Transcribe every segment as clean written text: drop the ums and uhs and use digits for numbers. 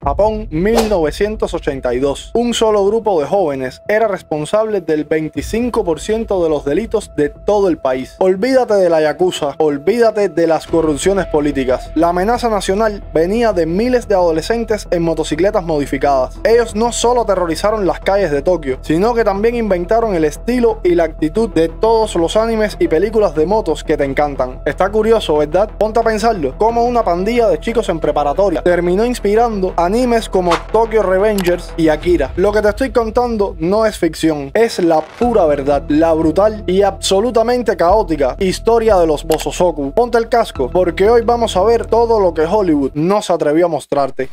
Japón, 1982. Un solo grupo de jóvenes era responsable del 25% de los delitos de todo el país. Olvídate de la yakuza, olvídate de las corrupciones políticas. La amenaza nacional venía de miles de adolescentes en motocicletas modificadas. Ellos no solo aterrorizaron las calles de Tokio, sino que también inventaron el estilo y la actitud de todos los animes y películas de motos que te encantan. Está curioso, ¿verdad? Ponte a pensarlo, cómo una pandilla de chicos en preparatoria terminó inspirando animes como Tokyo Revengers y Akira. Lo que te estoy contando no es ficción, es la pura verdad, la brutal y absolutamente caótica historia de los Bosozoku. Ponte el casco, porque hoy vamos a ver todo lo que Hollywood no se atrevió a mostrarte.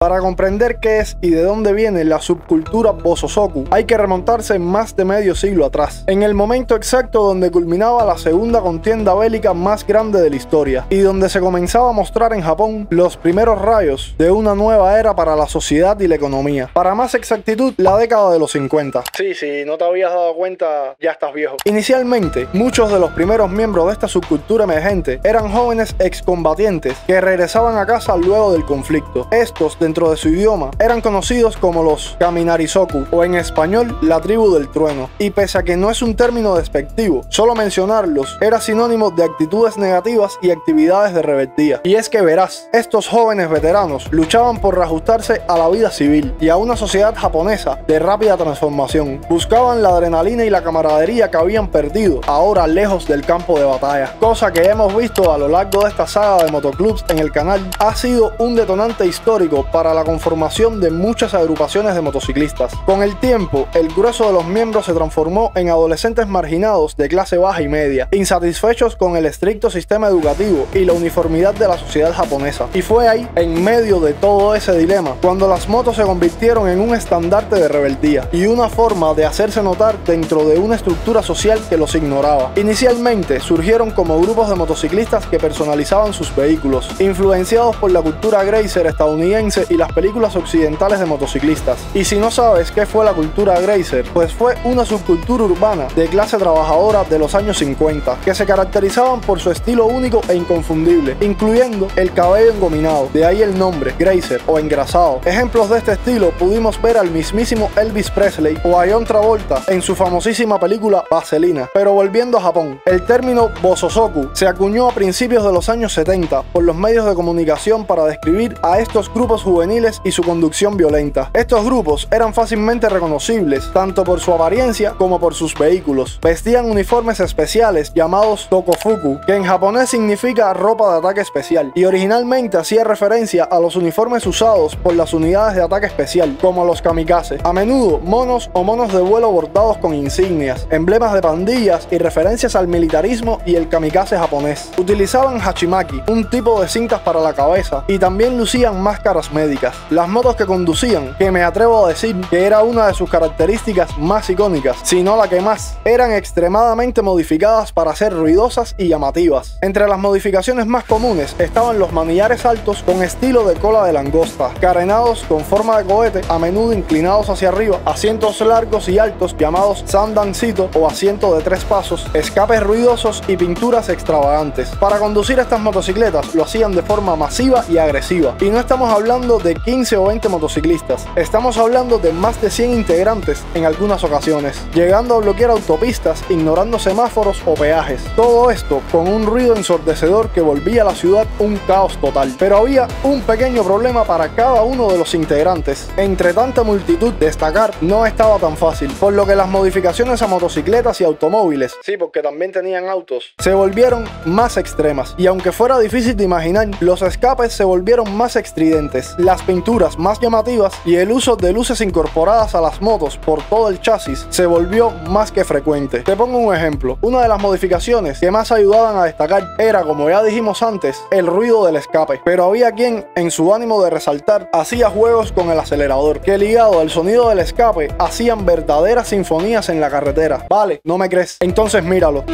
Para comprender qué es y de dónde viene la subcultura Bosozoku, hay que remontarse más de medio siglo atrás, en el momento exacto donde culminaba la segunda contienda bélica más grande de la historia, y donde se comenzaba a mostrar en Japón los primeros rayos de una nueva era para la sociedad y la economía. Para más exactitud, la década de los 50. Sí, si no te habías dado cuenta, ya estás viejo. Inicialmente, muchos de los primeros miembros de esta subcultura emergente eran jóvenes excombatientes que regresaban a casa luego del conflicto. Estos, dentro de su idioma, eran conocidos como los Kaminarizoku, o en español, la tribu del trueno. Y pese a que no es un término despectivo, solo mencionarlos era sinónimo de actitudes negativas y actividades de rebeldía. Y es que verás, estos jóvenes veteranos luchaban por reajustarse a la vida civil y a una sociedad japonesa de rápida transformación. Buscaban la adrenalina y la camaradería que habían perdido, ahora lejos del campo de batalla. Cosa que hemos visto a lo largo de esta saga de motoclubs en el canal, ha sido un detonante histórico para la conformación de muchas agrupaciones de motociclistas. Con el tiempo, el grueso de los miembros se transformó en adolescentes marginados de clase baja y media, insatisfechos con el estricto sistema educativo y la uniformidad de la sociedad japonesa. Y fue ahí, en medio de todo ese dilema, cuando las motos se convirtieron en un estandarte de rebeldía y una forma de hacerse notar dentro de una estructura social que los ignoraba. Inicialmente surgieron como grupos de motociclistas que personalizaban sus vehículos, influenciados por la cultura Grazer estadounidense y las películas occidentales de motociclistas. Y si no sabes qué fue la cultura Grazer, pues fue una subcultura urbana de clase trabajadora de los años 50, que se caracterizaban por su estilo único e inconfundible, incluyendo el cabello engominado, de ahí el nombre, Grazer o engrasado. Ejemplos de este estilo pudimos ver al mismísimo Elvis Presley o a John Travolta en su famosísima película Vaselina. Pero volviendo a Japón, el término Bosozoku se acuñó a principios de los años 70 por los medios de comunicación para describir a estos grupos juveniles y su conducción violenta. Estos grupos eran fácilmente reconocibles tanto por su apariencia como por sus vehículos. Vestían uniformes especiales llamados tokofuku, que en japonés significa ropa de ataque especial, y originalmente hacía referencia a los uniformes usados por las unidades de ataque especial, como los kamikaze. A menudo monos o monos de vuelo bordados con insignias, emblemas de pandillas y referencias al militarismo y el kamikaze japonés. Utilizaban hachimaki, un tipo de cintas para la cabeza, y también lucían máscaras médicas. Las motos que conducían, que me atrevo a decir que era una de sus características más icónicas, si no la que más, eran extremadamente modificadas para ser ruidosas y llamativas. Entre las modificaciones más comunes estaban los manillares altos con estilo de cola de langosta, carenados con forma de cohete, a menudo inclinados hacia arriba, asientos largos y altos llamados sandancito o asiento de 3 pasos, escapes ruidosos y pinturas extravagantes. Para conducir estas motocicletas lo hacían de forma masiva y agresiva, y no estamos hablando de 15 o 20 motociclistas, estamos hablando de más de 100 integrantes en algunas ocasiones, llegando a bloquear autopistas, ignorando semáforos o peajes. Todo esto con un ruido ensordecedor que volvía a la ciudad un caos total. Pero había un pequeño problema para cada uno de los integrantes. Entre tanta multitud, destacar no estaba tan fácil, por lo que las modificaciones a motocicletas y automóviles, sí, porque también tenían autos, se volvieron más extremas. Y aunque fuera difícil de imaginar, los escapes se volvieron más estridentes, las pinturas más llamativas y el uso de luces incorporadas a las motos por todo el chasis se volvió más que frecuente. Te pongo un ejemplo. Una de las modificaciones que más ayudaban a destacar era, como ya dijimos antes, el ruido del escape. Pero había quien, en su ánimo de resaltar, hacía juegos con el acelerador, que ligado al sonido del escape, hacían verdaderas sinfonías en la carretera. Vale, ¿no me crees? Entonces míralo.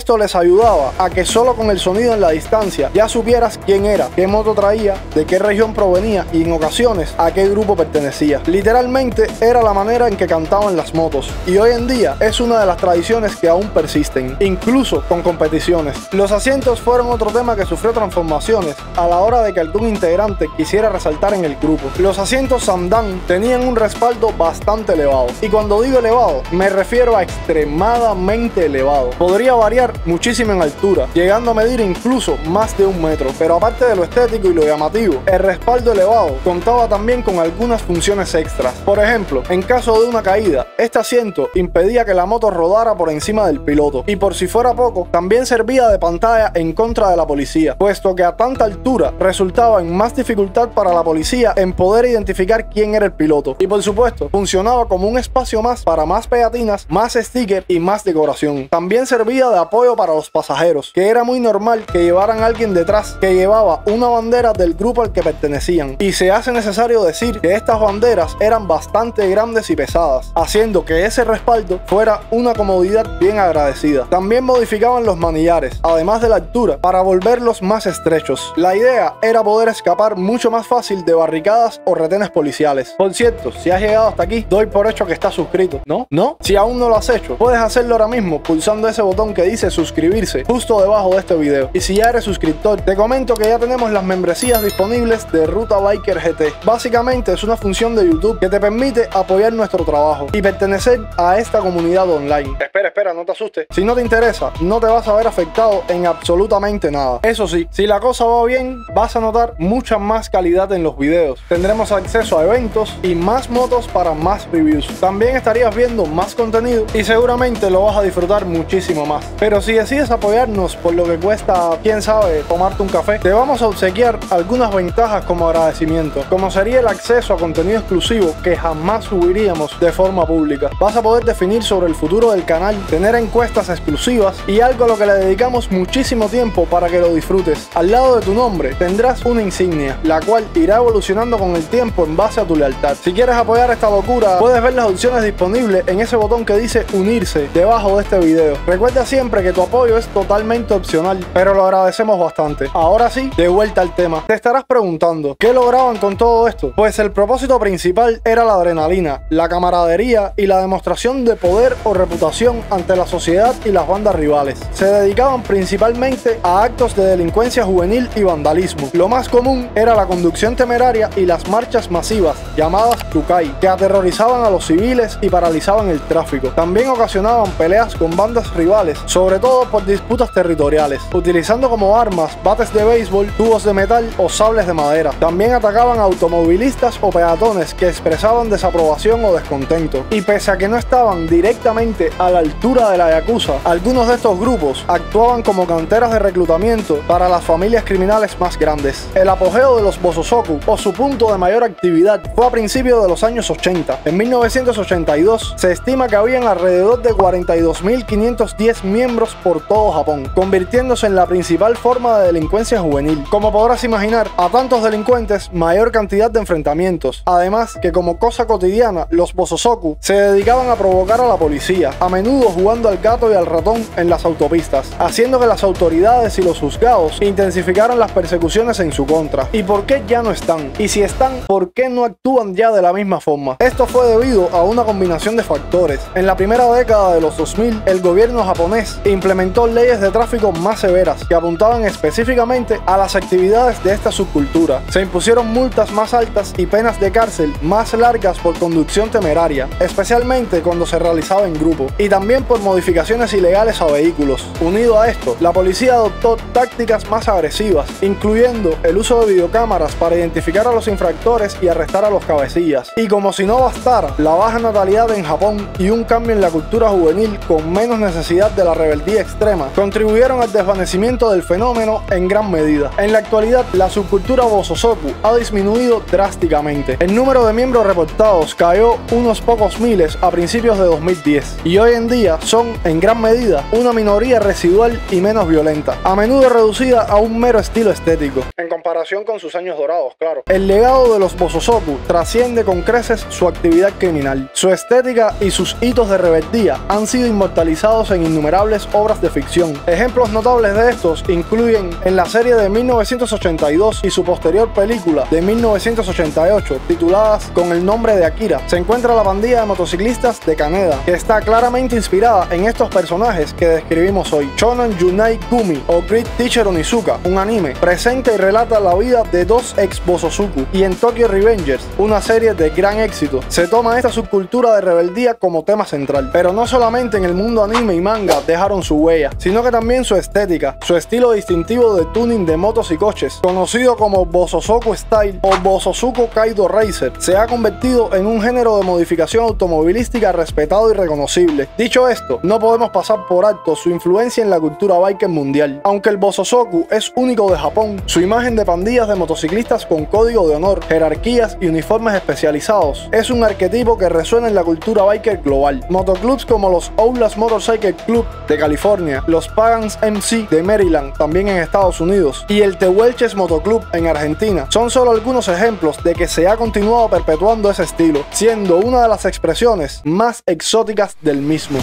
Esto les ayudaba a que solo con el sonido en la distancia ya supieras quién era, qué moto traía, de qué región provenía y en ocasiones a qué grupo pertenecía. Literalmente era la manera en que cantaban las motos, y hoy en día es una de las tradiciones que aún persisten, incluso con competiciones. Los asientos fueron otro tema que sufrió transformaciones a la hora de que algún integrante quisiera resaltar en el grupo. Los asientos Samdan tenían un respaldo bastante elevado, y cuando digo elevado me refiero a extremadamente elevado. Podría variar muchísimo en altura, llegando a medir incluso más de 1 metro, pero aparte de lo estético y lo llamativo, el respaldo elevado contaba también con algunas funciones extras. Por ejemplo, en caso de una caída, este asiento impedía que la moto rodara por encima del piloto, y por si fuera poco, también servía de pantalla en contra de la policía, puesto que a tanta altura resultaba en más dificultad para la policía en poder identificar quién era el piloto. Y por supuesto, funcionaba como un espacio más para más pegatinas, más stickers y más decoración. También servía de apoyo para los pasajeros, que era muy normal que llevaran a alguien detrás que llevaba una bandera del grupo al que pertenecían, y se hace necesario decir que estas banderas eran bastante grandes y pesadas, haciendo que ese respaldo fuera una comodidad bien agradecida. También modificaban los manillares, además de la altura, para volverlos más estrechos. La idea era poder escapar mucho más fácil de barricadas o retenes policiales. Por cierto, si has llegado hasta aquí, doy por hecho que estás suscrito. ¿No? ¿No? Si aún no lo has hecho, puedes hacerlo ahora mismo pulsando ese botón que dice suscribirse justo debajo de este video. Y si ya eres suscriptor, te comento que ya tenemos las membresías disponibles de Ruta Biker GT. Básicamente es una función de YouTube que te permite apoyar nuestro trabajo y pertenecer a esta comunidad online. Espera, no te asustes. Si no te interesa, no te vas a ver afectado en absolutamente nada. Eso sí, si la cosa va bien, vas a notar mucha más calidad en los videos. Tendremos acceso a eventos y más motos para más reviews. También estarías viendo más contenido y seguramente lo vas a disfrutar muchísimo más. Pero si decides apoyarnos por lo que cuesta, quién sabe, tomarte un café, te vamos a obsequiar algunas ventajas como agradecimiento, como sería el acceso a contenido exclusivo que jamás subiríamos de forma pública. Vas a poder definir sobre el futuro del canal, tener encuestas exclusivas y algo a lo que le dedicamos muchísimo tiempo para que lo disfrutes. Al lado de tu nombre tendrás una insignia, la cual irá evolucionando con el tiempo en base a tu lealtad. Si quieres apoyar esta locura, puedes ver las opciones disponibles en ese botón que dice unirse debajo de este video. Recuerda siempre que tu apoyo es totalmente opcional, pero lo agradecemos bastante. Ahora sí, de vuelta al tema. Te estarás preguntando, ¿qué lograban con todo esto? Pues el propósito principal era la adrenalina, la camaradería y la demostración de poder o reputación ante la sociedad y las bandas rivales. Se dedicaban principalmente a actos de delincuencia juvenil y vandalismo. Lo más común era la conducción temeraria y las marchas masivas, llamadas Tukai, que aterrorizaban a los civiles y paralizaban el tráfico. También ocasionaban peleas con bandas rivales, sobre todo por disputas territoriales, utilizando como armas bates de béisbol, tubos de metal o sables de madera. También atacaban a automovilistas o peatones que expresaban desaprobación o descontento. Y pese a que no estaban directamente a la altura de la Yakuza, algunos de estos grupos actuaban como canteras de reclutamiento para las familias criminales más grandes. El apogeo de los Bosozoku, o su punto de mayor actividad, fue a principios de los años 80. En 1982 se estima que habían alrededor de 42.510 miembros por todo Japón, convirtiéndose en la principal forma de delincuencia juvenil. Como podrás imaginar, a tantos delincuentes, mayor cantidad de enfrentamientos. Además que como cosa cotidiana, los Bosozoku se dedicaban a provocar a la policía, a menudo jugando al gato y al ratón en las autopistas, haciendo que las autoridades y los juzgados intensificaran las persecuciones en su contra. ¿Y por qué ya no están? Y si están, ¿por qué no actúan ya de la misma forma? Esto fue debido a una combinación de factores. En la primera década de los 2000, el gobierno japonés implementó leyes de tráfico más severas que apuntaban específicamente a las actividades de esta subcultura. Se impusieron multas más altas y penas de cárcel más largas por conducción temeraria, especialmente cuando se realizaba en grupo, y también por modificaciones ilegales a vehículos. Unido a esto, la policía adoptó tácticas más agresivas, incluyendo el uso de videocámaras para identificar a los infractores y arrestar a los cabecillas. Y como si no bastara, la baja natalidad en Japón y un cambio en la cultura juvenil con menos necesidad de la rebeldía extrema contribuyeron al desvanecimiento del fenómeno en gran medida. En la actualidad, la subcultura Bosozoku ha disminuido drásticamente. El número de miembros reportados cayó unos pocos miles a principios de 2010 y hoy en día son, en gran medida, una minoría residual y menos violenta, a menudo reducida a un mero estilo estético. En comparación con sus años dorados, claro. El legado de los Bosozoku trasciende con creces su actividad criminal. Su estética y sus hitos de rebeldía han sido inmortalizados en innumerables obras de ficción. Ejemplos notables de estos incluyen en la serie de 1982 y su posterior película de 1988, tituladas con el nombre de Akira, se encuentra la pandilla de motociclistas de Kaneda, que está claramente inspirada en estos personajes que describimos hoy. Shonen Yunai Gumi o Great Teacher Onizuka, un anime, presenta y relata la vida de dos ex Bosozoku, y en Tokyo Revengers, una serie de gran éxito, se toma esta subcultura de rebeldía como tema central. Pero no solamente en el mundo anime y manga dejaron su huella, sino que también su estética, su estilo distintivo de tuning de motos y coches, conocido como Bosozoku Style o Bosozoku Kaido Racer, se ha convertido en un género de modificación automovilística respetado y reconocible. Dicho esto, no podemos pasar por alto su influencia en la cultura biker mundial. Aunque el Bosozoku es único de Japón, su imagen de pandillas de motociclistas con código de honor, jerarquías y uniformes especializados es un arquetipo que resuena en la cultura biker global. Motoclubs como los Outlast Motorcycle Club de California, los Pagans MC de Maryland, también en Estados Unidos, y el Tehuelches Motoclub en Argentina son solo algunos ejemplos de que se ha continuado perpetuando ese estilo, siendo una de las expresiones más exóticas del mismo.